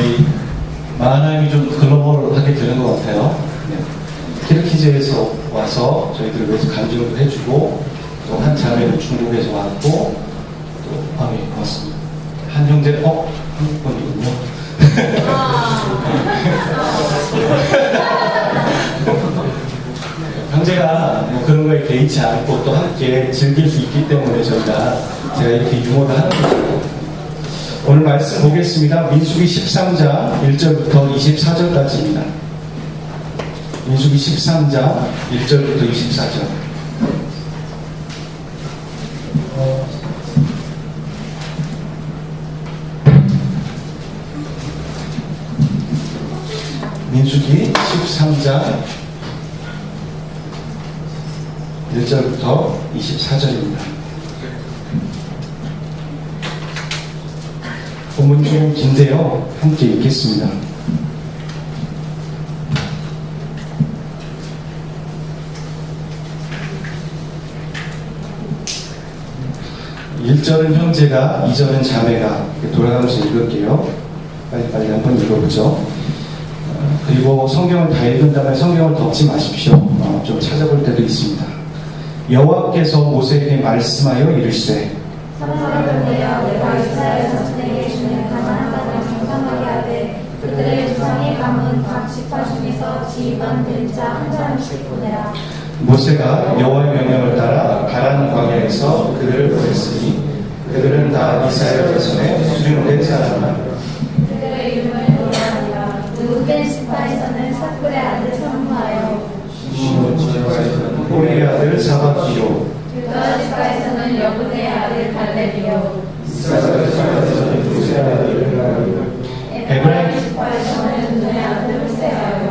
저희 마하나임이 좀 글로벌하게 되는 것 같아요. 네. 키르키즈에서 와서 저희들을 위해서 간증도 해주고, 또 한 자매는 중국에서 왔고, 또, 예, 고맙습니다. 한 형제, 한국분이군요. 형제가 뭐 그런 거에 개의치 않고 또 함께 즐길 수 있기 때문에 제가 이렇게 유머를 하는 거죠. 오늘 말씀 보겠습니다. 민수기 13장 1절부터 24절까지입니다. 민수기 13장 1절부터 24절. 민수기 13장 1절부터 24절입니다. 본문 좀 긴데요. 함께 읽겠습니다. (1절은) 형제가, (2절은) 자매가. 돌아가면서 읽을게요. 빨리 한번 읽어보죠. 그리고 성경을 다 읽은 다음에 성경을 덮지 마십시오. 좀 찾아볼 때도 있습니다. 여호와께서 모세에게 말씀하여 이르시되, 내가 이스라엘 자손에게 주는 가나안 땅을 정탐하게 하되 그들의 주상의 가문 각 지파 중에서 지휘관 된 자 한 사람씩 보내라. 모세가 여호와의 명령을 따라 가라는 광야에서 그들을 보냈으니 그들은 다 이스라엘 자손의 수령된 사람이라. 그들의 이름을 노래하니라. 루벤 지파에서는 사쿨의 아들 삼무하여, 시몬 지파에서는 호리의 아들 사박기요, 유다 지파에서는 여분의 아들 갈렙이요, 이스라엘 지파에서는 요셉의 아들 라이요, 에브라임 지파에서는 눈의 아들 호세아요,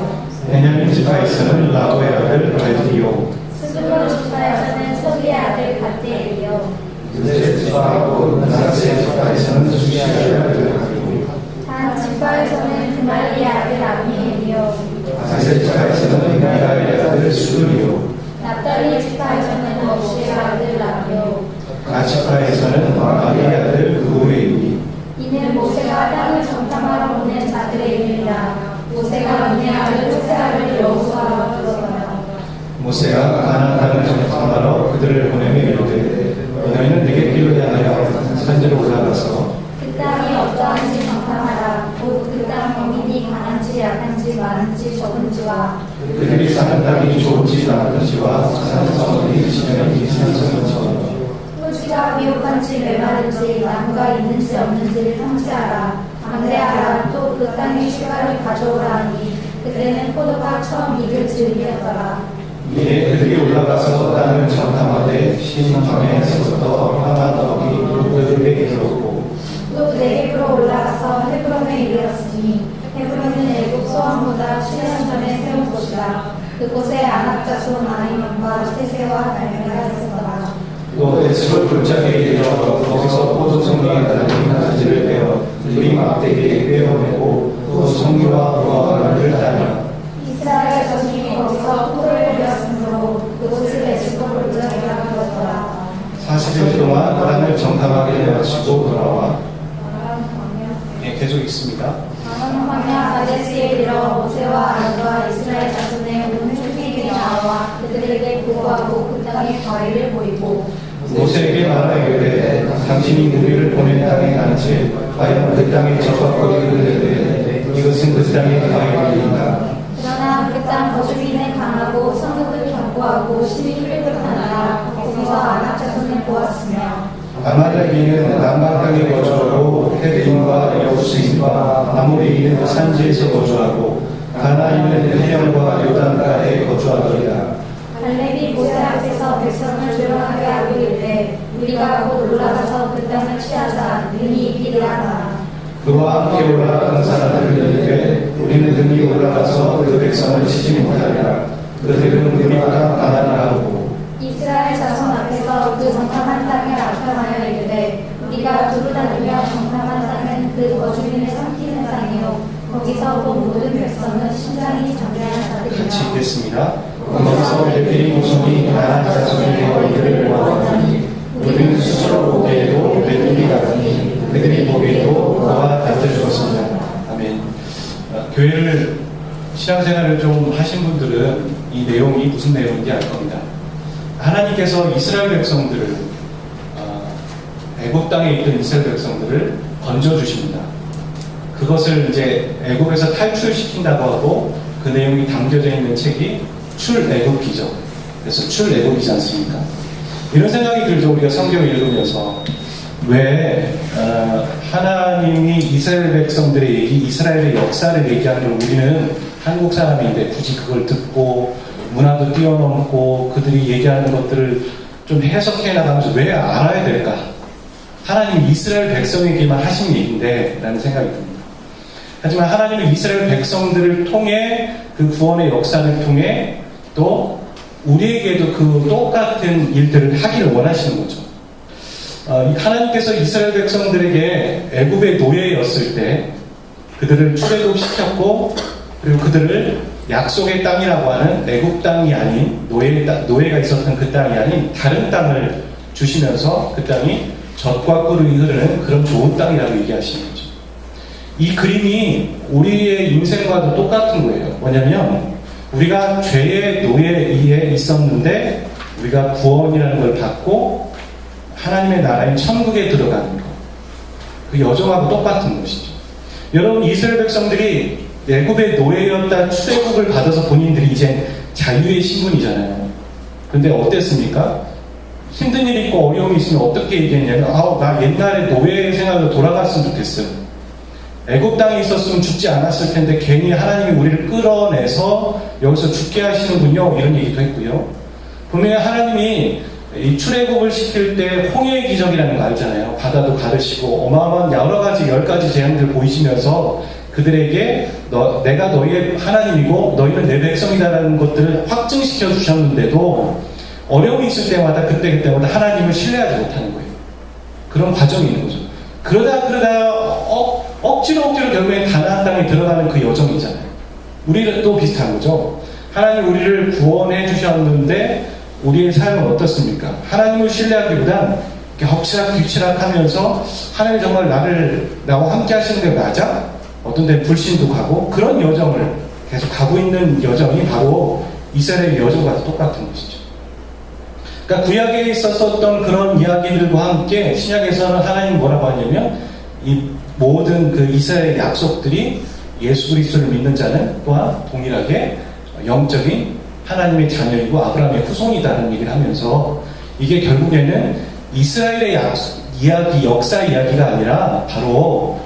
베냐민 지파에서는 라고의 아들 갈디요, 스불론 지파에서는 소비의 아들 갓디엘이요, 유대 지파하고 나세 지파에서는 수시아의 아들 가리요, 단 지파에서는 그말리의 아들 아미엘이요, 아세 지파에서는 미가의 아들 수르요, 납달리 지파에서는 업시의 아들 라비요. 가 지파에서는 마리의 아들 구레이니. 이는 모세가 땅을 정탐하러 보낸 자들의 이름이라. 모세가 눈의 아들 호세아를 여호수아로 불렀더라. 모세가 가나안 땅을 정탐하러 그들을 보내며 이르되, 너희는 내게 길로 향하여 산지로 올라가서 그 땅이 어떠한지 정탐하라. 곧 그 땅 범인이 강한지 약한지 많은지 적은지와 그들이 사는 땅이 좋은지 나쁜지와 사는 성들이 지면에 있는 성인지 토지가 비옥한지 메마른지 나무가 있는지 없는지를 탐지하라. 방대하라. 또 그 땅의 실과를 가져오라 하니 그때는 포도가 처음 이를 즈음이었더라. 이에 그들이 올라가서 땅을 정탐하되 신방에서부터 하만 떡이 그들에게 들었고, 또 네겝으로 올라가서 헤브론에 이르렀으니 헤브론은 애굽 소원보다 7년 전에 세운 곳이라. 그곳에 아낙 자손 아히만과 세세와 갈매가 있었더라. 또 에스골 골짜기에 이르러 거기서 포도송이에 달린 가지를 베어 우리 막대기에 베어내고 또 송이와 무화과를 따라. 이스라엘 자손이 거기서 포도를 베었으므로 그곳을 에스골 골짜기라 불렀더라. 40일 동안 땅을 정탐하게 마치고 돌아와. 네, 계속 읽습니다. 광야 가데스에 이르러 모세와 아론과 이스라엘 자손의 온 족속이 나와 그들에게 보고하고 그 땅의 과일을 보이고, 모세에게 말하기를 당신이 우리를 보낸 땅에 가는지 과연 그 땅에 적합거리를 내되 이것은 그 땅의 과일이니까. 그러나 그 땅 거주민은 강하고 성읍은 견고하고 심히 뾰족하나라. 거기서 아낙 자손을 보았으며 아말렉인은 남방 땅에 거주하고 헤린과 여부스인과 아모리인은 산지에서 거주하고 가나인은 해령과 요단가에 거주하더라. 갈렙이 모세 앞에서 백성을 조용하게 하고 이르되 우리가 곧 올라가서 그 땅을 취하자 능히 이기리라 하더라. 그와 함께 올라가는 사람들을 이르되 우리는 능히 올라가서 그 백성을 치지 못하리라. 그들은 우리보다 가난하라 하고, 이스라엘 자손 앞에서 그 정탐한 땅을 악평하여 이르되 우리가 두루 다니며 정탐한 땅은 그 거주민을 삼키는 땅이요 거기서 본 모든 백성은 심장이 장대한 같이 자들이며. 읽겠습니다. 거기서 레벨이 모성이 가난한 자손이 되어 이들을 보았더니 우리는 스스로 보기에도 메뚜기 같으니 그들이 보기에도 그와 같을 것입니다. 아멘. 교회를 신앙생활을 좀 하신 분들은 이 내용이 무슨 내용인지 알 겁니다. 하나님께서 이스라엘 백성들을 애굽 땅에 있던 이스라엘 백성들을 건져주십니다. 그것을 이제 애굽에서 탈출시킨다고 하고 그 내용이 담겨져 있는 책이 출애굽기죠. 그래서 출애굽이지 않습니까? 이런 생각이 들죠. 우리가 성경을 읽으면서 왜 하나님이 이스라엘 백성들의 얘기, 이스라엘의 역사를 얘기하는 걸 우리는 한국 사람인데 굳이 그걸 듣고 문화도 뛰어넘고 그들이 얘기하는 것들을 좀 해석해 나가면서 왜 알아야 될까? 하나님이 이스라엘 백성에게만 하신 얘기인데 라는 생각이 듭니다. 하지만 하나님은 이스라엘 백성들을 통해 그 구원의 역사를 통해 또 우리에게도 그 똑같은 일들을 하기를 원하시는 거죠. 하나님께서 이스라엘 백성들에게 애굽의 노예였을 때 그들을 출애굽시켰고 그리고 그들을 약속의 땅이라고 하는 애굽 땅이 아닌 노예가 있었던 그 땅이 아닌 다른 땅을 주시면서 그 땅이 젖과 꿀이 흐르는 그런 좋은 땅이라고 얘기하시는 거죠. 이 그림이 우리의 인생과도 똑같은 거예요. 뭐냐면 우리가 죄의 노예에 있었는데 우리가 구원이라는 걸 받고 하나님의 나라인 천국에 들어가는 것. 그 여정하고 똑같은 것이죠. 여러분 이스라엘 백성들이 애굽의 노예였다 출애굽을 받아서 본인들이 이제 자유의 신분이잖아요. 근데 어땠습니까? 힘든 일 있고 어려움이 있으면 어떻게 얘기했냐면 나 옛날에 노예 생활로 돌아갔으면 좋겠어요. 애굽 땅에 있었으면 죽지 않았을 텐데 괜히 하나님이 우리를 끌어내서 여기서 죽게 하시는군요. 이런 얘기도 했고요. 분명히 하나님이 이 출애굽을 시킬 때 홍해의 기적이라는 거 알잖아요. 바다도 가르시고 어마어마한 여러 가지 10가지 재앙들 보이시면서 그들에게 내가 너희의 하나님이고 너희는 내 백성이다라는 것들을 확증시켜 주셨는데도 어려움이 있을 때마다 그때마다 하나님을 신뢰하지 못하는 거예요. 그런 과정이 있는 거죠. 그러다 억지로 결국엔 가나안 땅에 들어가는 그 여정이잖아요. 우리는 또 비슷한 거죠. 하나님 우리를 구원해 주셨는데 우리의 삶은 어떻습니까? 하나님을 신뢰하기보단 엎치락 뒤치락 하면서 하나님 정말 나와 함께 하시는 게 맞아? 어떤 데는 불신도 가고 그런 여정을 계속 가고 있는 여정이 바로 이스라엘의 여정과 똑같은 것이죠. 그러니까 구약에 있었던 그런 이야기들과 함께 신약에서는 하나님 뭐라고 하냐면 이 모든 그 이스라엘의 약속들이 예수 그리스도를 믿는 자는 또한 동일하게 영적인 하나님의 자녀이고 아브라함의 후손이다라는 얘기를 하면서 이게 결국에는 이스라엘의 역사 이야기가 아니라 바로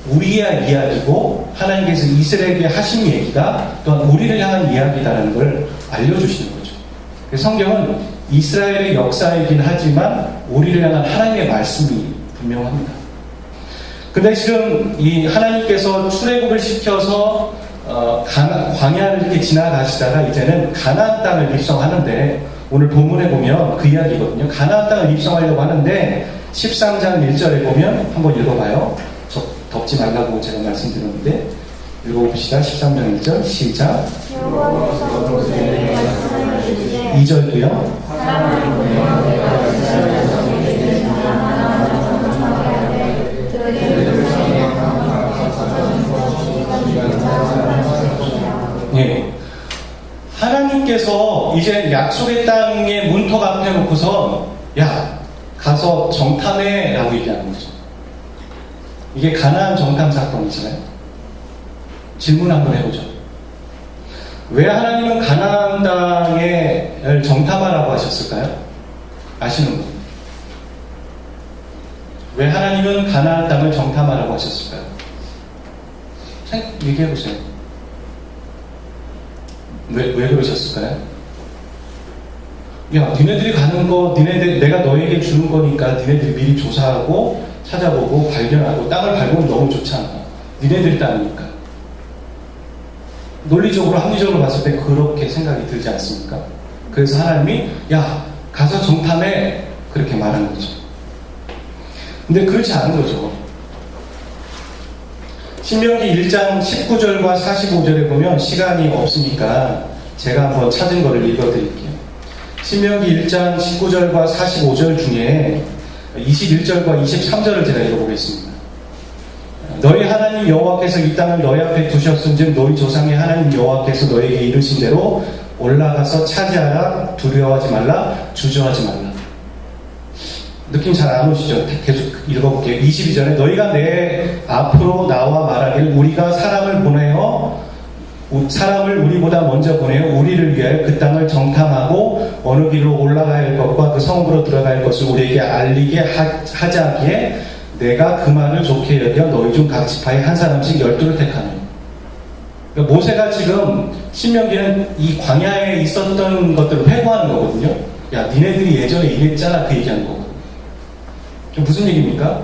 우리의 이야기고 하나님께서 이스라엘에게 하신 얘기가 또한 우리를 향한 이야기다라는 걸 알려주시는 거죠. 성경은 이스라엘의 역사이긴 하지만 우리를 향한 하나님의 말씀이 분명합니다. 근데 지금 이 하나님께서 출애굽을 시켜서 광야를 이렇게 지나가시다가 이제는 가나안 땅을 입성하는데 오늘 본문에 보면 그 이야기거든요. 가나안 땅을 입성하려고 하는데 13장 1절에 보면 한번 읽어봐요. 덮지 말라고 제가 말씀드렸는데 읽어봅시다. 13장 1절 시작. 2절도요. 예. 하나님께서 이제 약속의 땅에 문턱 앞에 놓고서 야 가서 정탐해 라고 얘기하는 거죠. 이게 가나안 정탐 사건이잖아요. 질문 한번 해보죠. 왜 하나님은 가나안 땅을 정탐하라고 하셨을까요? 아시는 분? 왜 하나님은 가나안 땅을 정탐하라고 하셨을까요? 얘기해보세요. 왜 그러셨을까요? 야, 니네들이 가는 거, 내가 너에게 주는 거니까 니네들이 미리 조사하고 찾아보고 발견하고 땅을 밟으면 너무 좋지 않아. 니네들이 땅이니까. 논리적으로 합리적으로 봤을 때 그렇게 생각이 들지 않습니까? 그래서 하나님이 야 가서 정탐해 그렇게 말한 거죠. 근데 그렇지 않은 거죠. 신명기 1장 19절과 45절에 보면 시간이 없으니까 제가 한번 찾은 거를 읽어드릴게요. 신명기 1장 19절과 45절 중에 21절과 23절을 제가 읽어보겠습니다. 너희 하나님 여호와께서 이 땅을 너희 앞에 두셨은즉 너희 조상의 하나님 여호와께서 너에게 이르신 대로 올라가서 차지하라. 두려워하지 말라. 주저하지 말라. 느낌 잘 안 오시죠? 계속 읽어볼게요. 22절에 너희가 내 앞으로 나와 말하기를 우리가 사람을 우리보다 먼저 보내어 우리를 위하여 그 땅을 정탐하고 어느 길로 올라가야 할 것과 그 성읍으로 들어갈 것을 우리에게 알리게 하자 하기에 내가 그 말을 좋게 여겨 너희 중 각 지파에 한 사람씩 12를 택하노니. 그러니까 모세가 지금 신명기는 이 광야에 있었던 것들을 회고하는 거거든요. 야, 니네들이 예전에 이랬잖아, 그 얘기하는 거거든요. 무슨 얘기입니까?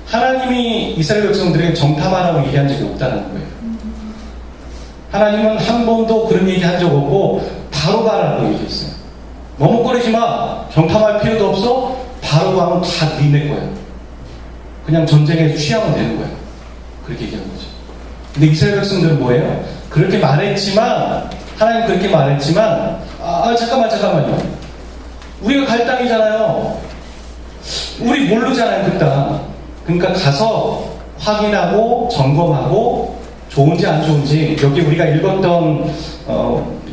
하나님이 이스라엘 백성들에게 정탐하라고 얘기한 적이 없다는 거예요. 하나님은 한 번도 그런 얘기 한 적 없고 바로 가라고 얘기했어요. 머뭇거리지 마. 정탐할 필요도 없어. 바로 가면 다 니네 거야. 그냥 전쟁에 취하면 되는 거야. 그렇게 얘기한 거죠. 근데 이스라엘 백성들은 뭐예요? 그렇게 말했지만, 하나님 그렇게 말했지만, 잠깐만요. 우리가 갈 땅이잖아요. 우리 모르잖아요, 그 땅. 그러니까 가서 확인하고 점검하고 좋은지 안 좋은지, 여기 우리가 읽었던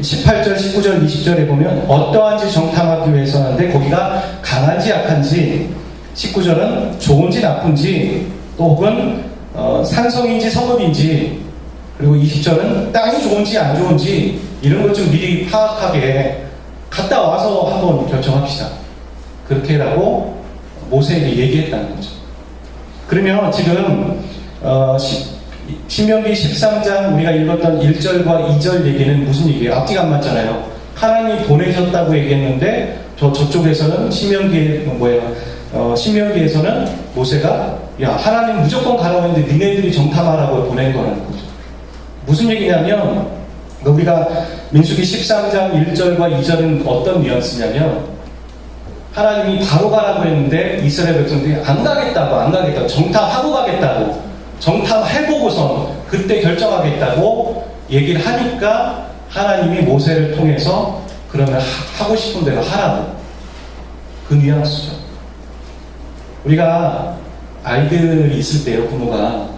18절, 19절, 20절에 보면 어떠한지 정탐하기 위해서 하는데 거기가 강한지 약한지, 19절은 좋은지 나쁜지, 또 혹은 산성인지 성읍인지, 그리고 20절은 땅이 좋은지 안 좋은지 이런 것 좀 미리 파악하게 갔다 와서 한번 결정합시다. 그렇게라고 모세에게 얘기했다는 거죠. 그러면 지금 신명기 13장 우리가 읽었던 1절과 2절 얘기는 무슨 얘기예요? 앞뒤가 안 맞잖아요. 하나님이 보내셨다고 얘기했는데 저쪽에서는 신명기에서는 모세가 야, 하나님 무조건 가라고 했는데 니네들이 정탐하라고 보낸 거라는 거죠. 무슨 얘기냐면 우리가 민수기 13장 1절과 2절은 어떤 뉘앙스냐면 하나님이 바로 가라고 했는데 이스라엘 백성들이 안 가겠다고 정탐하고 가겠다고 정탐해보고선 그때 결정하겠다고 얘기를 하니까 하나님이 모세를 통해서 그러면 하고 싶은 대로 하라고. 그 뉘앙스죠. 우리가 아이들이 있을 때요, 부모가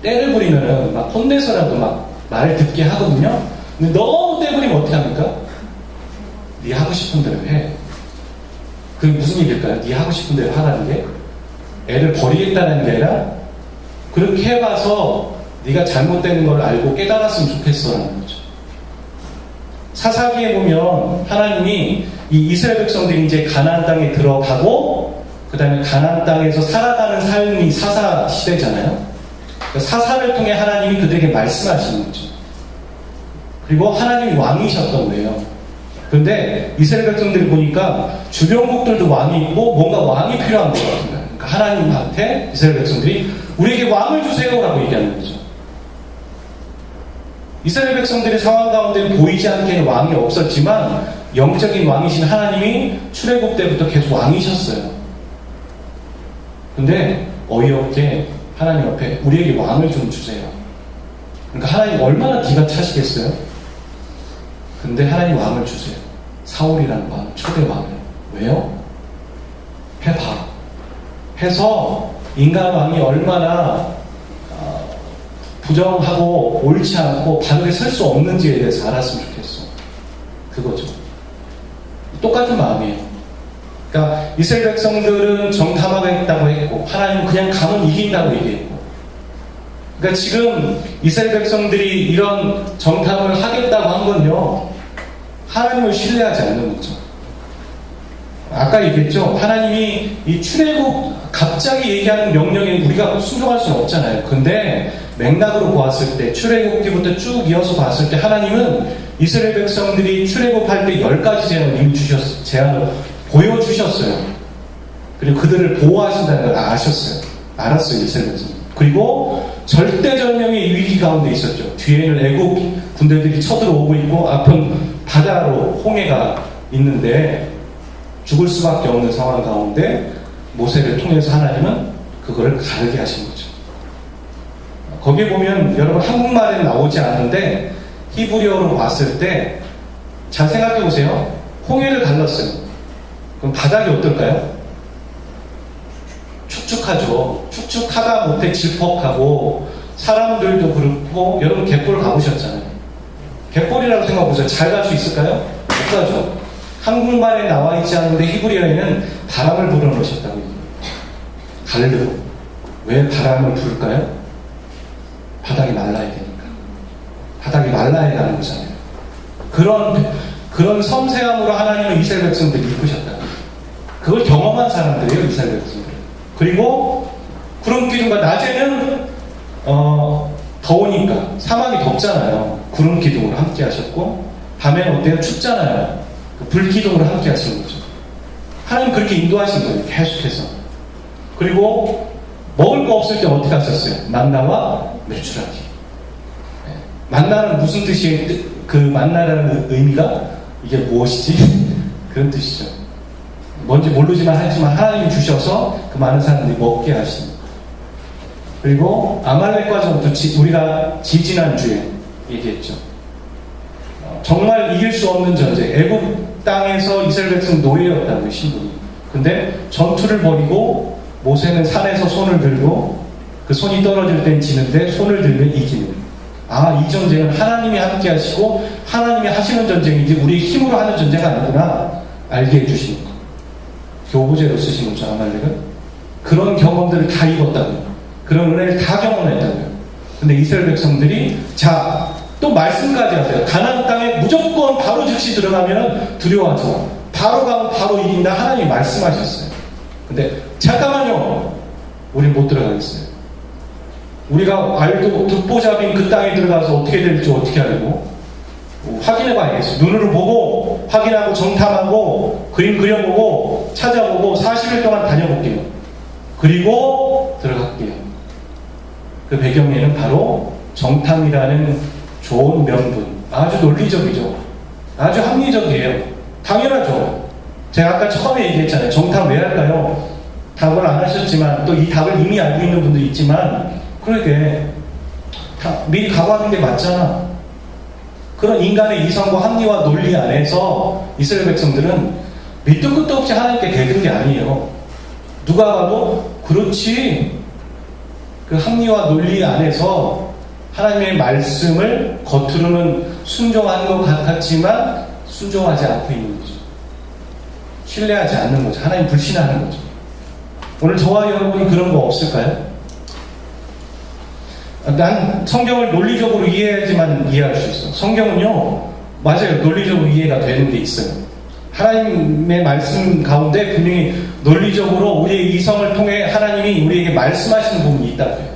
때를 부리면은 막 혼내서라도 막 말을 듣게 하거든요. 근데 너무 때 부리면 어떻게 합니까? 네 하고 싶은 대로 해. 그게 무슨 얘기일까요? 네 하고 싶은 대로 하라는 게? 애를 버리겠다는 게 아니라 그렇게 해봐서 네가 잘못되는 걸 알고 깨달았으면 좋겠어라는 거죠. 사사기에 보면 하나님이 이 이스라엘 백성들이 이제 가나안 땅에 들어가고 그 다음에 가나안 땅에서 살아가는 삶이 사사 시대잖아요. 그러니까 사사를 통해 하나님이 그들에게 말씀하시는 거죠. 그리고 하나님이 왕이셨던 거예요. 그런데 이스라엘 백성들이 보니까 주변국들도 왕이 있고 뭔가 왕이 필요한 것 같은 거예요. 그러니까 하나님한테 이스라엘 백성들이 우리에게 왕을 주세요라고 얘기하는 거죠. 이스라엘 백성들의 상황 가운데 보이지 않게는 왕이 없었지만 영적인 왕이신 하나님이 출애굽 때부터 계속 왕이셨어요. 근데 어이없게 하나님 앞에 우리에게 왕을 좀 주세요. 그러니까 하나님 얼마나 기가 차시겠어요? 근데 하나님 왕을 주세요. 사울이라는 왕, 초대 왕을. 왜요? 해봐. 해서 인간 왕이 얼마나 부정하고 옳지 않고 바르게 설 수 없는지에 대해서 알았으면 좋겠어. 그거죠. 똑같은 마음이에요. 그러니까 이스라엘 백성들은 정탐하겠다고 했고 하나님은 그냥 가면 이긴다고 얘기했고, 그러니까 지금 이스라엘 백성들이 이런 정탐을 하겠다고 한 건요, 하나님을 신뢰하지 않는 거죠. 아까 얘기했죠. 하나님이 이 출애굽 갑자기 얘기하는 명령에 우리가 순종할 수는 없잖아요. 근데 맥락으로 보았을 때 출애굽기부터 쭉 이어서 봤을 때 하나님은 이스라엘 백성들이 출애굽할 때 10가지 제안을 보여주셨어요. 그리고 그들을 보호하신다는 걸 아셨어요. 알았어요, 이스라엘 백성. 그리고 절대절명의 위기 가운데 있었죠. 뒤에는 애국 군대들이 쳐들어오고 있고 앞은 바다로 홍해가 있는데 죽을 수밖에 없는 상황 가운데 모세를 통해서 하나님은 그거를 가르게 하신 거죠. 거기에 보면 여러분 한국말에 나오지 않는데 히브리어로 봤을 때 잘 생각해 보세요. 홍해를 갈랐어요. 그럼 바닥이 어떨까요? 축축하죠. 축축하다 못해 질퍽하고 사람들도 그렇고, 여러분 갯벌 가보셨잖아요. 갯벌이라고 생각해보세요. 잘 갈 수 있을까요? 못 가죠. 한국말에 나와 있지 않은데 히브리어에는 바람을 불어넣으셨다고 얘기해요. 갈르. 왜 바람을 부를까요? 바닥이 말라야 되니까. 바닥이 말라야 가는 거잖아요. 그런 섬세함으로 하나님은 이스라엘 백성들을 이끄셨다. 그걸 경험한 사람들이에요, 이스라엘 백성들. 그리고 구름 기둥과 낮에는 더우니까 사막이 덥잖아요. 구름 기둥으로 함께 하셨고, 밤에는 어때요? 춥잖아요. 불 기둥으로 함께 하시는 거죠. 하나님 그렇게 인도하신 거예요, 계속해서. 그리고 먹을 거 없을 때 어떻게 하셨어요? 만나와 메추라기. 만나는 무슨 뜻이에요? 그 만나라는 의미가 이게 무엇이지? 그런 뜻이죠. 뭔지 모르지만 하지만 하나님이 주셔서 그 많은 사람들이 먹게 하십니다. 그리고 아말렉과 전투, 우리가 지지난주에 얘기했죠. 정말 이길 수 없는 전쟁. 애국 땅에서 이스라엘 백성 노예였다고요, 신분이. 근데 전투를 벌이고 모세는 산에서 손을 들고 그 손이 떨어질 땐 지는데 손을 들면 이기는. 아, 이 전쟁은 하나님이 함께 하시고 하나님이 하시는 전쟁이지 우리의 힘으로 하는 전쟁이 아니구나 알게 해주시는 거. 교부제로 쓰신 거죠, 아말렉은. 그런 경험들을 다 입었다고요. 그런 은혜를 다 경험했다고요. 근데 이스라엘 백성들이 또 말씀까지 하세요. 가나안 땅에 무조건 바로 즉시 들어가면 두려워하죠. 바로 가면 바로 이긴다. 하나님이 말씀하셨어요. 근데 잠깐만요. 우리 못 들어가겠어요. 우리가 알고 듣보잡인 그 땅에 들어가서 어떻게 될지 어떻게 알고 확인해 봐야겠어요. 눈으로 보고 확인하고 정탐하고 그림 그려보고 찾아보고 40일 동안 다녀볼게요. 그리고 들어갈게요. 그 배경에는 바로 정탐이라는 좋은 명분, 아주 논리적이죠. 아주 합리적이에요. 당연하죠. 제가 아까 처음에 얘기했잖아요. 정탐 왜 할까요? 답을 안 하셨지만 또 이 답을 이미 알고 있는 분도 있지만 그러게 미리 각오하는 게 맞잖아. 그런 인간의 이성과 합리와 논리 안에서 이스라엘 백성들은 밑도 끝도 없이 하나님께 대든 게 아니에요. 누가 봐도 그렇지. 그 합리와 논리 안에서 하나님의 말씀을 겉으로는 순종하는 것 같았지만 순종하지 않고 있는 거죠. 신뢰하지 않는 거죠. 하나님 불신하는 거죠. 오늘 저와 여러분이 그런 거 없을까요? 난 성경을 논리적으로 이해해야지만 이해할 수 있어. 성경은요, 맞아요. 논리적으로 이해가 되는 게 있어요. 하나님의 말씀 가운데 분명히 논리적으로 우리의 이성을 통해 하나님이 우리에게 말씀하시는 부분이 있다고요.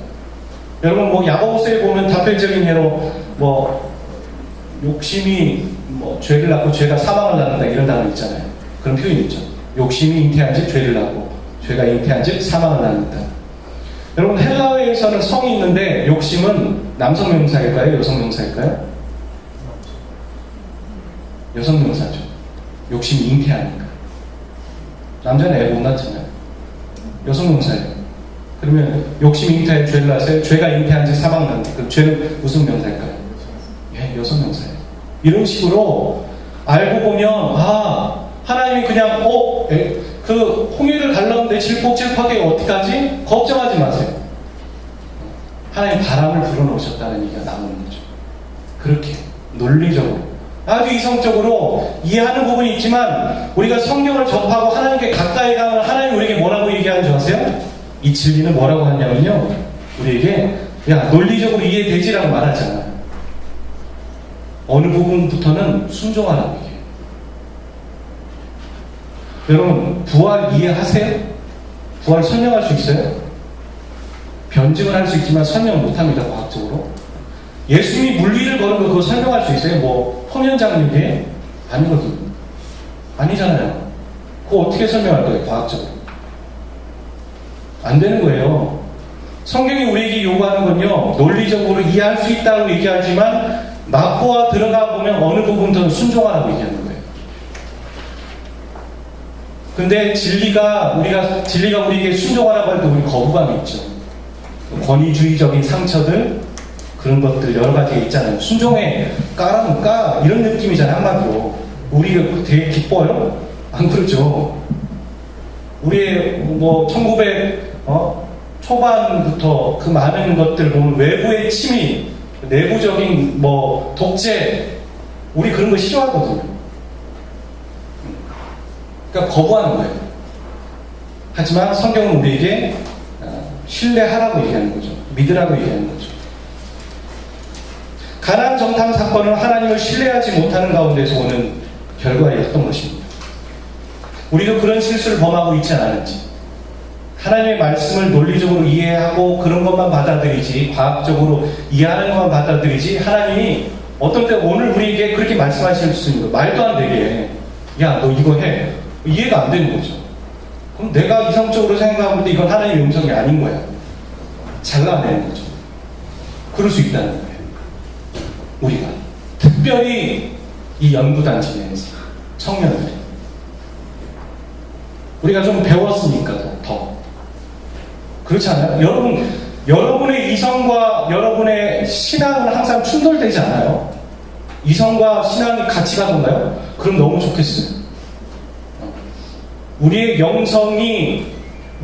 여러분 야고보서에 보면 단편적인 예로 욕심이 죄를 낳고 죄가 사망을 낳는다 이런 단어 있잖아요. 그런 표현이 있죠. 욕심이 잉태한즉 죄를 낳고 죄가 잉태한즉 사망을 낳는다. 여러분 헬라어에서는 성이 있는데 욕심은 남성 명사일까요? 여성 명사일까요? 여성 명사죠. 욕심이 잉태하니까. 남자는 애 못 낳잖아요. 여성 명사예요. 그러면 욕심이 잉태해 죄를 낳았어요. 죄가 잉태한즉 사망 낳는다. 그럼 죄는 무슨 명사일까요? 예, 여성 명사예요. 이런 식으로 알고 보면 하나님이 그냥 그 홍해를 갈랐는데 질퍽질퍽하게 어떡하지? 걱정하지 마세요. 하나님 바람을 불어넣으셨다는 얘기가 나오는 거죠. 그렇게 논리적으로 아주 이성적으로 이해하는 부분이 있지만 우리가 성경을 접하고 하나님께 가까이 가면 하나님 우리에게 뭐라고 얘기하는 줄 아세요? 이 진리는 뭐라고 하냐면요, 우리에게 논리적으로 이해되지라고 말하잖아요. 어느 부분부터는 순종하라고 얘기해요. 여러분 부활 이해하세요? 부활 설명할 수 있어요? 변증을 할 수 있지만 설명 못합니다. 과학적으로. 예수님이 물 위를 걸은 거 그거 설명할 수 있어요? 홍련장님께 아니거든요. 아니잖아요. 그거 어떻게 설명할 거예요? 과학적으로. 안 되는 거예요. 성경이 우리에게 요구하는 건요, 논리적으로 이해할 수 있다고 얘기하지만 막고와 들어가 보면 어느 부분부터는 순종하라고 얘기하는 거예요. 근데 진리가 우리에게 순종하라고 할 때 우리 거부감이 있죠. 권위주의적인 상처들, 그런 것들 여러 가지가 있잖아요. 순종에 까라면 까 이런 느낌이잖아요. 한마디로. 우리가 되게 기뻐요? 안 그러죠. 우리의 초반부터 그 많은 것들 보면 외부의 침입, 내부적인 뭐 독재, 우리 그런 거 싫어하거든요. 그러니까 거부하는 거예요. 하지만 성경은 우리에게 신뢰하라고 얘기하는 거죠. 믿으라고 얘기하는 거죠. 가나안 정탐 사건은 하나님을 신뢰하지 못하는 가운데서 오는 결과였던 것입니다. 우리도 그런 실수를 범하고 있지 않았는지, 하나님의 말씀을 논리적으로 이해하고 그런 것만 받아들이지, 과학적으로 이해하는 것만 받아들이지, 하나님이 어떤 때 오늘 우리에게 그렇게 말씀하실 수 있는 거, 말도 안 되게, 야, 너 이거 해. 이해가 안 되는 거죠. 그럼 내가 이성적으로 생각하는데 이건 하나님의 음성이 아닌 거야. 잘라내는 거죠. 그럴 수 있다는 거예요. 우리가. 특별히 이 연구단지 내에서 청년들이. 우리가 좀 배웠으니까 더. 그렇지 않아요? 여러분의 이성과 여러분의 신앙은 항상 충돌되지 않아요? 이성과 신앙이 같이 가던가요? 그럼 너무 좋겠어요. 우리의 영성이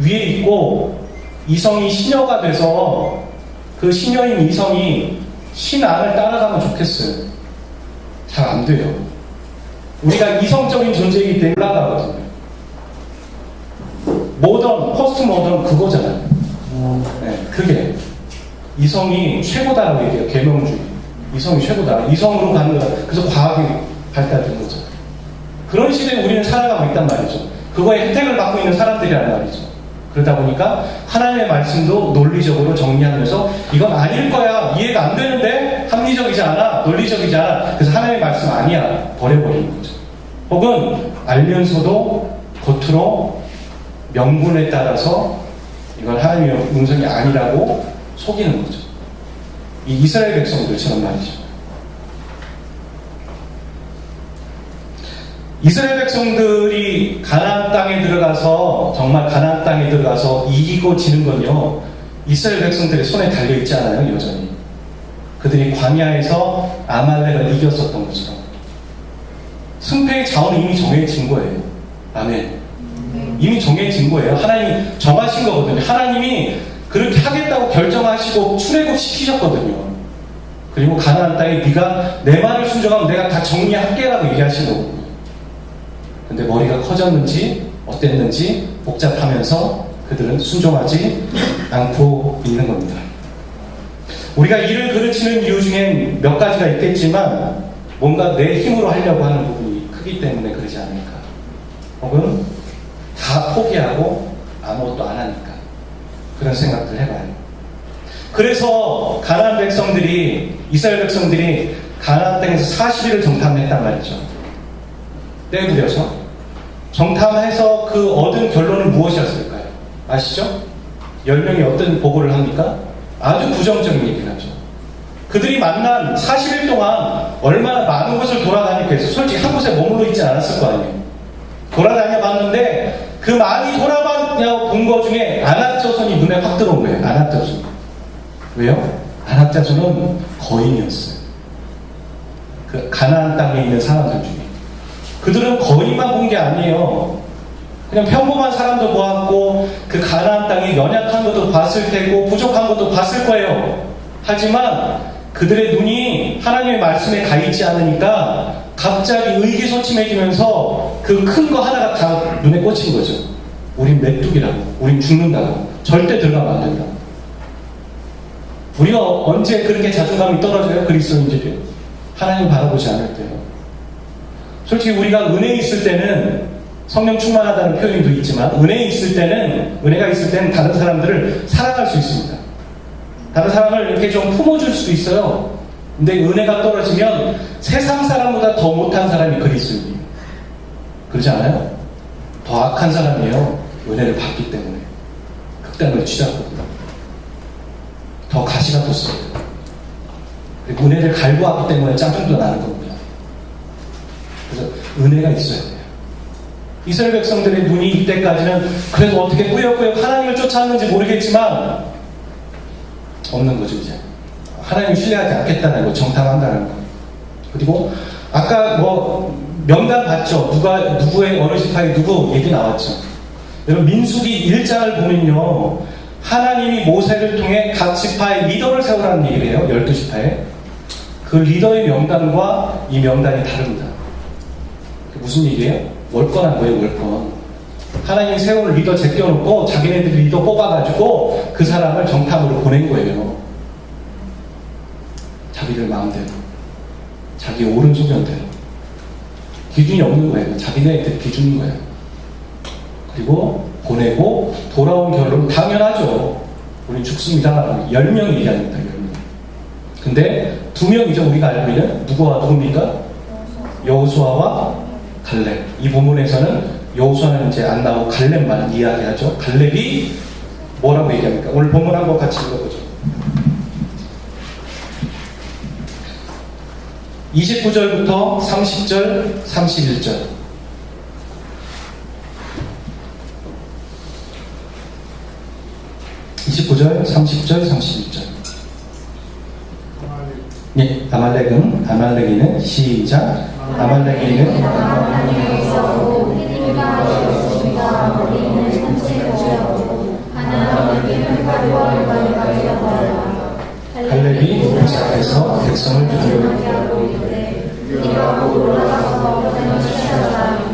위에 있고 이성이 신여가 돼서 그 신여인 이성이 신앙을 따라가면 좋겠어요. 잘 안 돼요. 우리가 이성적인 존재이기 때문에 올라가거든요. 모던, 포스트 모던 그거잖아요. 네, 그게 이성이 최고다라고 얘기해요. 계명주의. 이성이 최고다. 이성으로 가는 거다. 그래서 과학이 발달된 거죠. 그런 시대에 우리는 살아가고 있단 말이죠. 그거에 혜택을 받고 있는 사람들이란 말이죠. 그러다 보니까 하나님의 말씀도 논리적으로 정리하면서 이건 아닐 거야. 이해가 안 되는데 합리적이지 않아. 논리적이지 않아. 그래서 하나님의 말씀 아니야. 버려버리는 거죠. 혹은 알면서도 겉으로 명분에 따라서 이건 하나님의 음성이 아니라고 속이는 거죠. 이 이스라엘 백성들처럼 말이죠. 이스라엘 백성들이 가나안 땅에 들어가서 정말 가나안 땅에 들어가서 이기고 지는 건요, 이스라엘 백성들의 손에 달려 있지 않아요. 여전히 그들이 광야에서 아말렉을 이겼었던 것처럼 승패의 자원은 이미 정해진 거예요. 아멘. 이미 정해진 거예요. 하나님이 정하신 거거든요. 하나님이 그렇게 하겠다고 결정하시고 출애굽시키셨거든요. 그리고 가나안 땅에 네가 내 말을 순종하면 내가 다 정리할게라고 얘기하신 거거든요. 근데 머리가 커졌는지 어땠는지 복잡하면서 그들은 순종하지 않고 있는 겁니다. 우리가 일을 그르치는 이유 중엔 몇 가지가 있겠지만 뭔가 내 힘으로 하려고 하는 부분이 크기 때문에 그러지 않을까. 혹은 다 포기하고 아무것도 안 하니까. 그런 생각들 해봐요. 그래서 가나안 백성들이, 이스라엘 백성들이 가나안 땅에서 40일을 정탐했단 말이죠. 때 부려서 정탐해서 그 얻은 결론은 무엇이었을까요? 아시죠? 10명이 어떤 보고를 합니까? 아주 부정적인 얘기를 하죠. 그들이 만난 40일 동안 얼마나 많은 곳을 돌아다니고 해서 솔직히 한 곳에 머물러 있지 않았을 거 아니에요. 돌아다녀 봤는데 그 많이 돌아다녀 본 것 중에 아낙자손이 눈에 확 들어온 거예요. 아낙자손. 왜요? 아낙자손은 거인이었어요. 그 가나안 땅에 있는 사람들 중에. 그들은 거인만 본 게 아니에요. 그냥 평범한 사람도 보았고 그 가나안 땅에 연약한 것도 봤을 테고 부족한 것도 봤을 거예요. 하지만 그들의 눈이 하나님의 말씀에 가 있지 않으니까 갑자기 의기소침해지면서 그 큰 거 하나가 다 눈에 꽂힌 거죠. 우린 메뚜기라고, 우린 죽는다고, 절대 들어가면 안 된다고. 우리가 언제 그렇게 자존감이 떨어져요? 그리스도인들이 하나님 바라보지 않을 때요. 솔직히 우리가 은혜에 있을 때는 성령 충만하다는 표현도 있지만 은혜에 있을 때는, 은혜가 있을 때는 다른 사람들을 사랑할 수 있습니다. 다른 사람을 이렇게 좀 품어줄 수도 있어요. 근데 은혜가 떨어지면 세상 사람보다 더 못한 사람이 그리스도인이에요. 그러지 않아요? 더 악한 사람이에요. 은혜를 받기 때문에. 극단으로 치닫거든요. 더 가시가 돋습니다. 그리고 은혜를 갈구하기 때문에 짜증도 나는 겁니다. 그래서 은혜가 있어야 돼요. 이스라엘 백성들의 눈이 이때까지는 그래도 어떻게 꾸역꾸역 하나님을 쫓아왔는지 모르겠지만 없는 거죠. 이제 하나님을 신뢰하지 않겠다는 거, 정탐한다는 거. 그리고 아까 뭐 명단 봤죠. 누구의 어느 지파에 누구 얘기 나왔죠. 여러분 민수기 1장을 보면요, 하나님이 모세를 통해 각 지파의 리더를 세우라는 얘기를 해요. 12지파에. 그 리더의 명단과 이 명단이 다릅니다. 무슨 얘기예요? 월권한 거예요, 월권. 하나님이 세운 리더 제껴놓고 자기네들 리더 뽑아가지고 그 사람을 정탐으로 보낸 거예요. 자기들 마음대로. 자기 옳은 소견대로. 기준이 없는 거예요. 자기네들 기준인 거예요. 그리고 보내고 돌아온 결론 당연하죠. 우린 죽습니다. 10명 얘기합니다. 10명. 근데 2명이죠. 우리가 알고 있는 누구와 누굽니까? 여호수아와 갈렙. 이 본문에서는 여호수아는 이제 안 나오고 갈렙만 이야기하죠. 갈렙이 뭐라고 얘기합니까? 오늘 본문 한번 같이 읽어보죠. 29절부터 30절, 31절. 29절, 30절, 31절. 네, 아말렉이는 시작. 아말렉이는 갈렙이 모세 앞에서 백성을 두려워하게 하고 이르되 이리하고 올라가서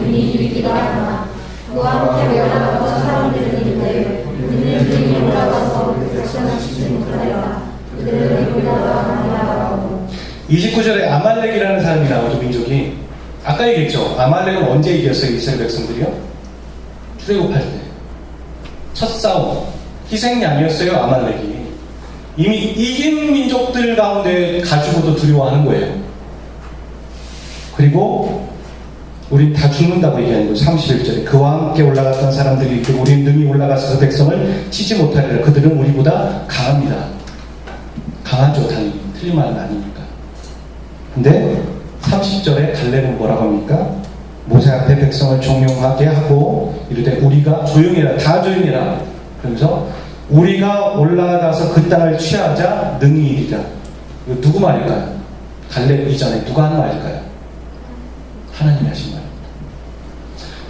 우리 이기다 하나 그와 함께 올라가서 사람들은 이르되 우리는 등이 올라가서 백성을 치지 못하리라 그들은 보다가 하니라. 29절에 아말렉이라는 사람이 나오죠. 민족이 아까 얘기했죠. 아말렉은 언제 이겼어요? 이스라엘 백성들이요? 출애굽할 때 첫 싸움 희생양이었어요. 아말렉이 이미 이긴 민족들 가운데 가지고도 두려워하는 거예요. 그리고 우린 다 죽는다고 얘기하는 거예요. 31절에 그와 함께 올라갔던 사람들이 우린 능히 올라가서 그 백성을 치지 못하리라. 그들은 우리보다 강합니다. 강하죠. 당연히 틀린 말은 아니니까. 근데 30절에 갈렙은 뭐라고 합니까? 모세 앞에 백성을 종용하게 하고 이르되 우리가 조용해라. 다 조용해라. 그러면서 우리가 올라가서 그 땅을 취하자 능히 이리라. 이거 누구 말일까요? 갈렙 이전에 누가 한 말일까요? 하나님이 하신 말입니다.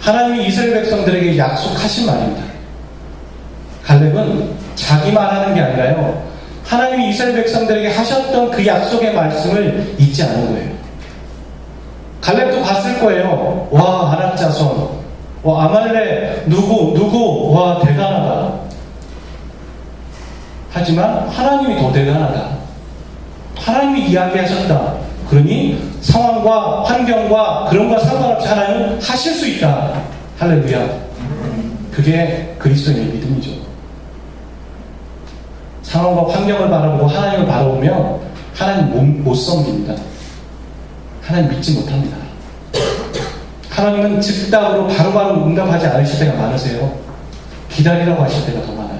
하나님이 이스라엘 백성들에게 약속하신 말입니다. 갈렙은 자기만 하는 게 아니라요. 하나님이 이스라엘 백성들에게 하셨던 그 약속의 말씀을 잊지 않은 거예요. 갈렙도 봤을 거예요. 와, 아낙 자손. 와, 아말렉 누구. 와, 대단하다. 하지만 하나님이 더 대단하다. 하나님이 이야기하셨다. 그러니 상황과 환경과 그런 거 상관없이 하나님은 하실 수 있다. 할렐루야. 그게 그리스도인의 믿음이죠. 상황과 환경을 바라보고 하나님을 바라보면 하나님 못 섬깁니다. 하나님 믿지 못합니다. 하나님은 즉답으로 바로바로 응답하지 않으실 때가 많으세요. 기다리라고 하실 때가 더 많아요.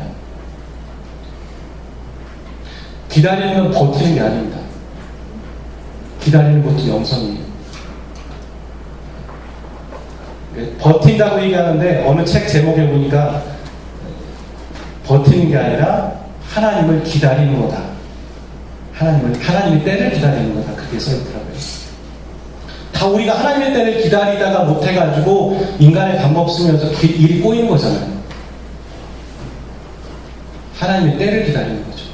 기다리는 건 버티는 게 아닙니다. 기다리는 것도 영성이에요. 버틴다고 얘기하는데 어느 책 제목에 보니까 버티는 게 아니라 하나님을 기다리는 거다. 하나님의 때를 기다리는 거다. 그게 써있더라고요. 다 우리가 하나님의 때를 기다리다가 못해가지고 인간의 방법 쓰면서 일이 꼬이는 거잖아요. 하나님의 때를 기다리는 거죠.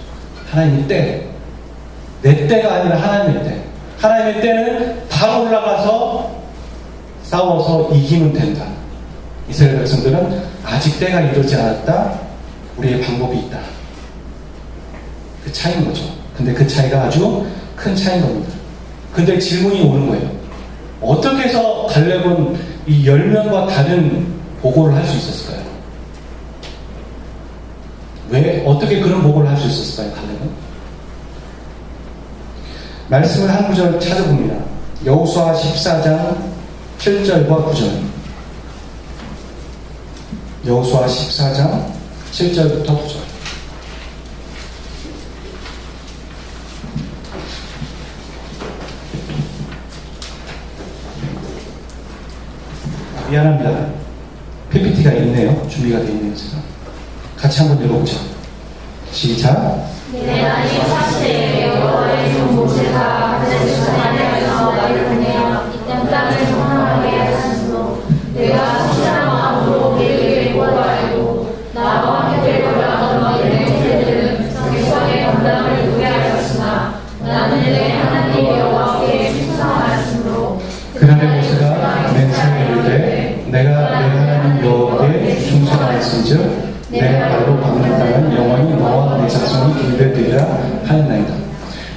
하나님의 때. 내 때가 아니라 하나님의 때. 하나님의 때는 바로 올라가서 싸워서 이기면 된다. 이스라엘 백성들은 아직 때가 이르지 않았다. 우리의 방법이 있다. 그 차이인 거죠. 근데 그 차이가 아주 큰 차이인 겁니다. 근데 질문이 오는 거예요. 어떻게 해서 갈렙은 이 10명과 다른 보고를 할 수 있었을까요? 왜? 어떻게 그런 보고를 할 수 있었을까요? 갈렙은? 말씀을 한 구절 찾아봅니다. 여호수아 14장 7절과 9절. 여호수아 14장 7절부터 9절. 미안합니다. PPT가 있네요. 준비가 되어 있네요. 제가. 같이 한번 읽어보죠. 시작. 내 나이 40세에 여호와의 종 모세가 그들을 하나님께서 나를 보내어 이 땅을 정탐하게 하시므로 내가 확실한 마음으로 그에게 보고하였고 나와 함께 올라가던 너희를 알려드리라 하였나이다.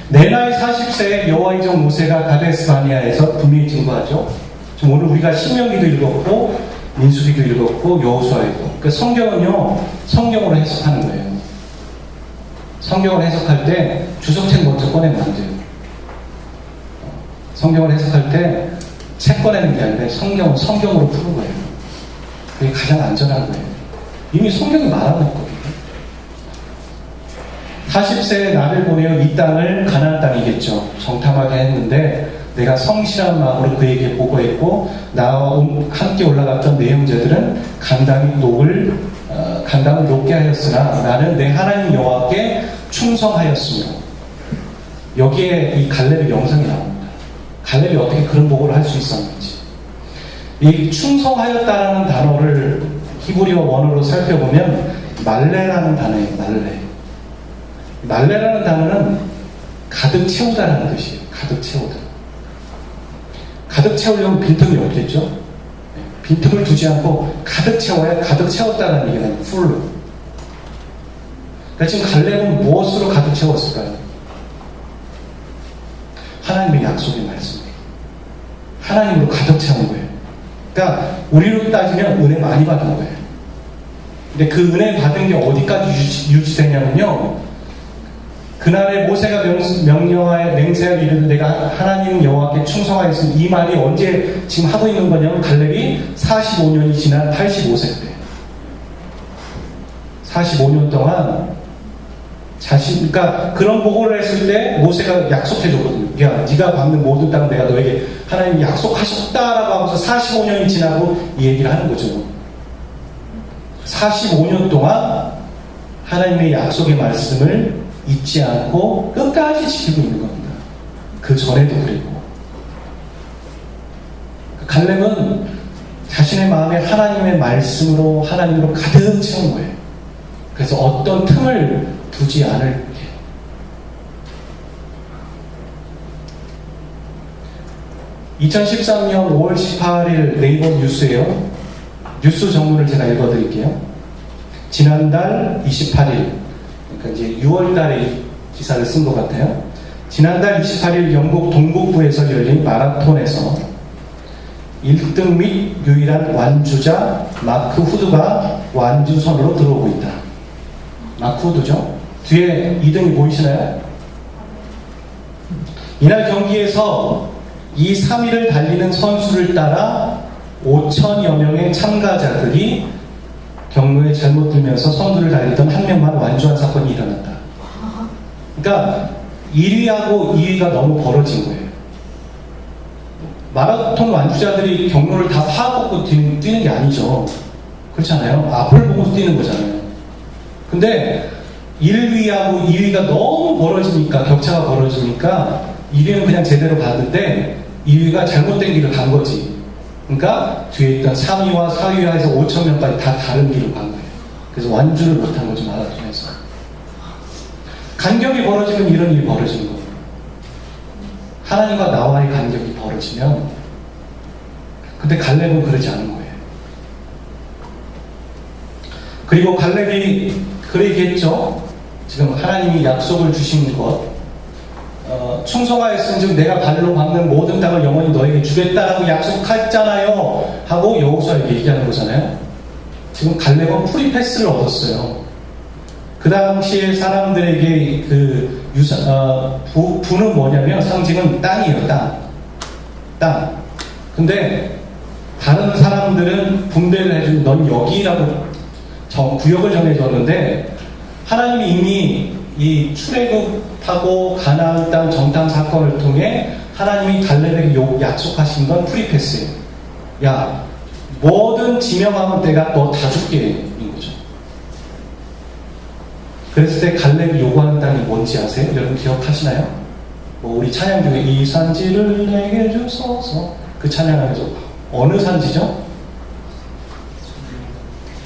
내 나이 40세에 여호와의 종 모세가 가데스 바네아에서 분명히 증거하죠. 지금 오늘 우리가 신명기도 읽었고 민수기도 읽었고 여호수아도. 그 성경은요, 성경으로 해석하는 거예요. 성경을 해석할 때 주석책 먼저 꺼내면 안 돼요. 성경을 해석할 때 책 꺼내는 게 아니라 성경은 성경으로 푸는 거예요. 그게 가장 안전한 거예요. 이미 성경이 말하고 있거든요. 40세에 나를 보내어 이 땅을 가나안 땅이겠죠. 정탐하게 했는데 내가 성실한 마음으로 그에게 보고했고 나와 함께 올라갔던 내 형제들은 간담을 높게 하였으나 나는 내 하나님 여호와께 충성하였으므로. 여기에 이 갈렙의 영상이 나옵니다. 갈렙이 어떻게 그런 보고를 할 수 있었는지. 이 충성하였다라는 단어를 히브리어 원어로 살펴보면 말레라는 단어예요. 말레라는 단어는 가득 채우다라는 뜻이에요. 가득 채우다. 가득 채우려면 빈틈이 없겠죠? 빈틈을 두지 않고 가득 채워야 가득 채웠다는 얘기가 풀로. 그러니까 지금 갈렙은 무엇으로 가득 채웠을까요? 하나님의 약속의 말씀이에요. 하나님으로 가득 채운 거예요. 그러니까 우리로 따지면 은혜 많이 받은 거예요. 근데 그 은혜 받은 게 어디까지 유지되냐면요. 그날에 모세가 명령하여 맹세하여 이르되 내가 하나님 여호와께 충성하였으니 이 말이 언제 지금 하고 있는 거냐면 갈렙이 45년이 지난 85세 때 45년 동안 그러니까 그런 보고를 했을 때 모세가 약속해 줬거든요. 야, 네가 받는 모든 땅 내가 너에게 하나님이 약속하셨다라고 하면서 45년이 지나고 이 얘기를 하는 거죠. 45년 동안 하나님의 약속의 말씀을 잊지 않고 끝까지 지키고 있는 겁니다. 그 전에도 그리고 갈렙은 자신의 마음에 하나님의 말씀으로 하나님으로 가득 채운 거예요. 그래서 어떤 틈을 두지 않을게. (2013년 5월 18일) 네이버 뉴스예요. 뉴스 정문을 제가 읽어드릴게요. 지난달 28일, 그러니까 이제 6월달에 이 기사를 쓴 것 같아요. 지난달 28일 영국 동북부에서 열린 마라톤에서 1등 및 유일한 완주자 마크 후드가 완주선으로 들어오고 있다. 마크 후드죠. 뒤에 2등이 보이시나요? 이날 경기에서 이 3위를 달리는 선수를 따라 5천여 명의 참가자들이 경로에 잘못 들면서 선두를 달리던 한 명만 완주한 사건이 일어났다. 그러니까 1위하고 2위가 너무 벌어진 거예요. 마라톤 완주자들이 경로를 다 파악하고 뛰는 게 아니죠. 그렇잖아요. 앞을 보고 뛰는 거잖아요. 근데 1위하고 2위가 너무 벌어지니까, 격차가 벌어지니까 1위는 그냥 제대로 갔는데 2위가 잘못된 길을 간 거지. 그러니까 뒤에 있던 3위와 4위와 해서 5천 명까지 다 다른 길을 간 거예요. 그래서 완주를 못한 거죠, 마라톤에서. 간격이 벌어지면 이런 일이 벌어지는 거예요. 하나님과 나와의 간격이 벌어지면, 근데 갈렙은 그러지 않은 거예요. 그리고 갈렙이 그 얘기했죠. 지금 하나님이 약속을 주신 것, 충성하였은즉 내가 발로 밟는 모든 땅을 영원히 너에게 주겠다라고 약속했잖아요 하고 여호수아에게 얘기하는 거잖아요. 지금 갈렙은 프리패스를 얻었어요. 그 당시에 사람들에게 그 부는 뭐냐면 상징은 땅이에요. 땅. 근데 다른 사람들은 분배를 해주고 넌 여기라고 구역을 정해줬는데, 하나님이 이미 이 출애굽하고 가나안 땅 정탐 사건을 통해 하나님이 갈렙에게 약속하신 건 프리패스예요. 야, 뭐든 지명하면 내가 너 다 줄게 인 거죠. 그랬을 때 갈렙이 요구하는 땅이 뭔지 아세요? 여러분 기억하시나요? 뭐 우리 찬양 중에 이 산지를 내게 주소서, 그 찬양하면서 어느 산지죠?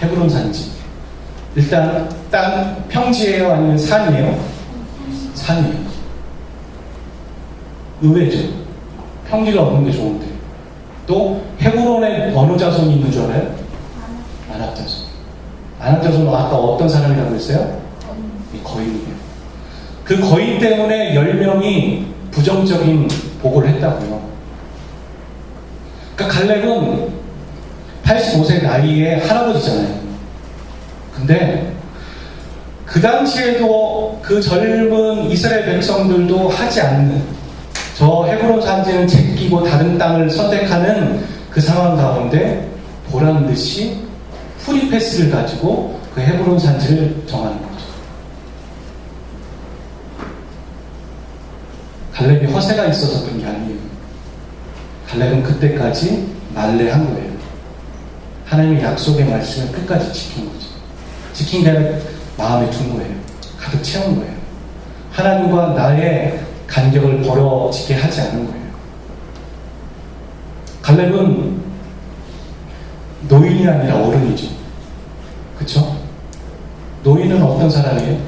헤브론 산지. 일단 땅 평지예요, 아니면 산이에요? 산이에요. 의외죠. 평지가 없는 게 좋은데. 또 헤브론에 어느 자손이 있는 줄 알아요? 아낙 자손. 아낙 자손은 아까 어떤 사람이라고 했어요? 거인이에요. 그 거인 때문에 10명이 부정적인 보고를 했다고요. 그러니까 갈렙은 85세 나이에 할아버지잖아요. 근데 그 당시에도 그 젊은 이스라엘 백성들도 하지 않는, 저 헤브론 산지는 제끼고 다른 땅을 선택하는 그 상황 가운데 보란 듯이 프리패스를 가지고 그 헤브론 산지를 정하는 거죠. 갈렙이 허세가 있어서 그런 게 아니에요. 갈렙은 그때까지 만례한 거예요. 하나님의 약속의 말씀을 끝까지 지킨 거죠. 지킨 게 아니라 마음에 둔 거예요. 가득 채운 거예요. 하나님과 나의 간격을 벌어지게 하지 않은 거예요. 갈렙은 노인이 아니라 어른이죠. 그쵸? 노인은 어떤 사람이에요?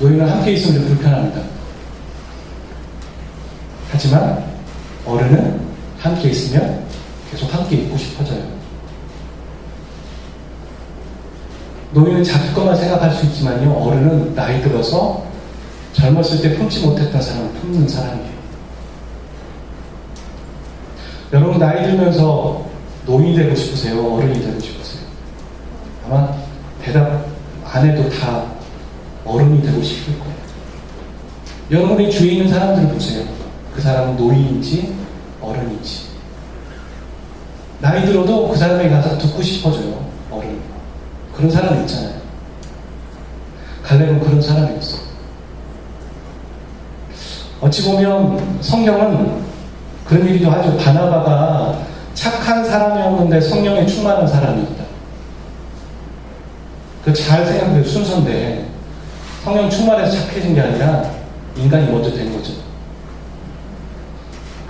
노인은 함께 있으면 좀 불편합니다. 하지만 어른은 함께 있으면 계속 함께 있고 싶어져요. 노인은 자기 것만 생각할 수 있지만요, 어른은 나이 들어서 젊었을 때 품지 못했던 사람을 품는 사람이에요. 여러분 나이 들면서 노인이 되고 싶으세요? 어른이 되고 싶으세요? 아마 대답 안 해도 다 어른이 되고 싶을 거예요. 여러분의 주위에 있는 사람들을 보세요. 그 사람은 노인인지 어른인지. 나이 들어도 그 사람에게 가서 듣고 싶어져요. 어른. 그런 사람이 있잖아요. 갈렙은 그런 사람이었어요. 어찌 보면 성경은 그런 얘기도 하죠. 바나바가 착한 사람이었는데 성령에 충만한 사람이었다. 그 잘 생각해요. 순서인데 성령 충만해서 착해진 게 아니라 인간이 먼저 된 거죠.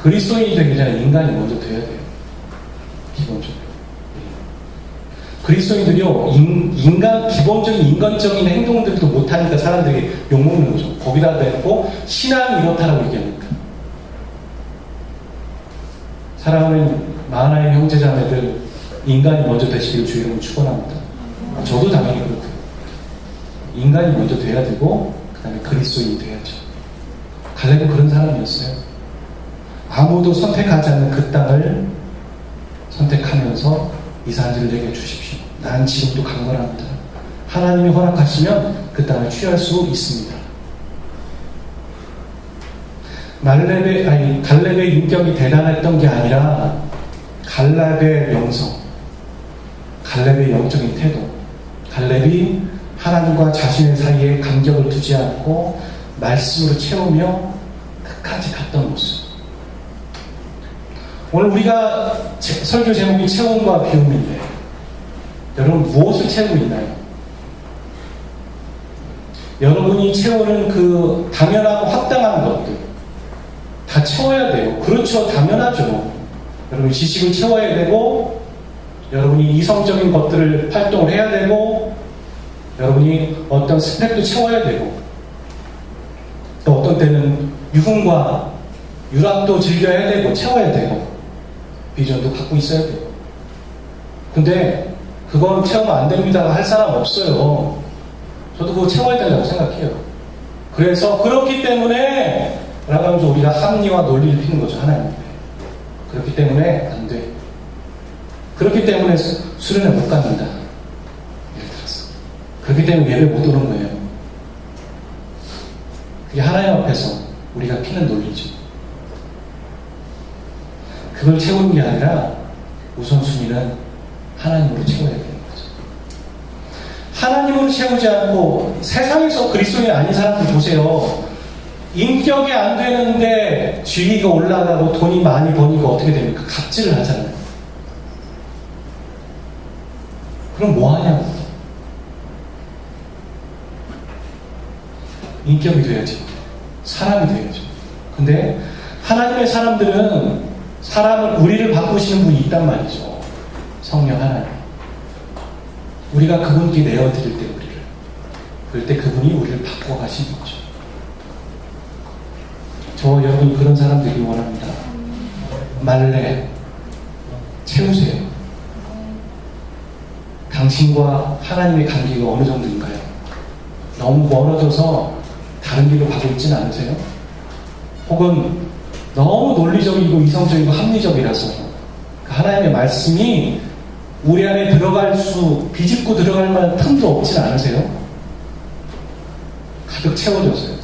그리스도인이 되기 전에 인간이 먼저 돼야 돼요. 기본적으로. 그리스도인들이요, 기본적인 인간적인 행동들도 못하니까 사람들이 욕먹는 거죠. 거기다 대고 신앙이 이렇다라고 얘기하니까. 사랑하는 마하나임 형제자매들, 인간이 먼저 되시기를 주의로 축원합니다. 저도 당연히 그렇고요. 인간이 먼저 돼야 되고 그 다음에 그리스도인이 돼야죠. 갈렙은 그런 사람이었어요. 아무도 선택하지 않는 그 땅을 선택하면서 이 산지를 내게 주십시오. 난 지금도 강건합니다. 하나님이 허락하시면 그 땅을 취할 수 있습니다. 갈렙의 인격이 대단했던 게 아니라 갈렙의 명성, 갈렙의 영적인 태도, 갈렙이 하나님과 자신의 사이에 간격을 두지 않고 말씀으로 채우며 끝까지 갔던 모습. 오늘 우리가 설교 제목이 채움과 비움인데 여러분 무엇을 채우고 있나요? 여러분이 채우는 그 당연하고 합당한 것들 다 채워야 돼요. 그렇죠. 당연하죠. 여러분 지식을 채워야 되고 여러분이 이성적인 것들을 활동을 해야 되고 여러분이 어떤 스펙도 채워야 되고 또 어떤 때는 유흥과 유락도 즐겨야 되고 채워야 되고 비전도 갖고 있어야 돼요. 근데 그건 채우면 안 됩니다 할 사람 없어요. 저도 그거 채워야 된다고 생각해요. 그래서 그렇기 때문에 라고 하면서 우리가 합리와 논리를 피는 거죠. 하나님 앞에. 그렇기 때문에 안 돼. 그렇기 때문에 수련회 못 갖는다. 예를 들어서. 그렇기 때문에 예배 못 오는 거예요. 그게 하나님 앞에서 우리가 피는 논리죠. 그걸 채우는 게 아니라 우선순위는 하나님으로 채워야 되는 거죠. 하나님으로 채우지 않고 세상에서 그리스도인이 아닌 사람들 보세요. 인격이 안 되는데 지위가 올라가고 돈이 많이 버니까 어떻게 됩니까? 갑질을 하잖아요. 그럼 뭐 하냐고. 인격이 돼야지. 사람이 돼야죠. 근데 하나님의 사람들은 우리를 바꾸시는 분이 있단 말이죠. 성령 하나님. 우리가 그분께 내어드릴 때 그럴 때 그분이 우리를 바꿔가시는 거죠. 저 여러분이 그런 사람 되길 원합니다. 말래 채우세요. 당신과 하나님의 관계가 어느 정도인가요? 너무 멀어져서 다른 다른 길로 가고 있지는 않으세요? 혹은 너무 논리적이고 이성적이고 합리적이라서 하나님의 말씀이 우리 안에 비집고 들어갈 만한 틈도 없지는 않으세요? 가득 채워져서요.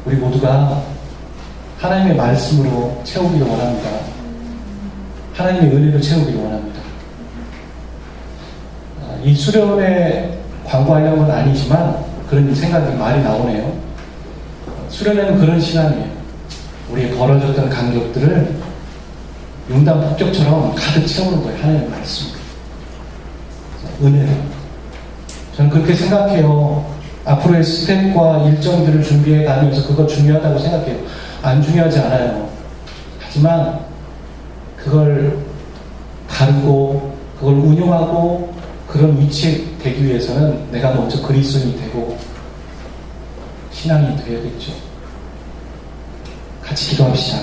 우리 모두가 하나님의 말씀으로 채우기를 원합니다. 하나님의 은혜로 채우기를 원합니다. 이 수련회 광고하려는 건 아니지만 그런 생각이 많이 나오네요. 수련회는 그런 시간이에요. 우리의 벌어졌던 간격들을 융단 폭격처럼 가득 채우는 거예요. 하나님의 말씀으로. 은혜로. 저는 그렇게 생각해요. 앞으로의 스텝과 일정들을 준비해 가면서 그거 중요하다고 생각해요. 안 중요하지 않아요. 하지만 그걸 다루고 그걸 운용하고 그런 위치에 되기 위해서는 내가 먼저 그리스도인이 되고 신앙이 되어야겠죠. 같이 기도합시다.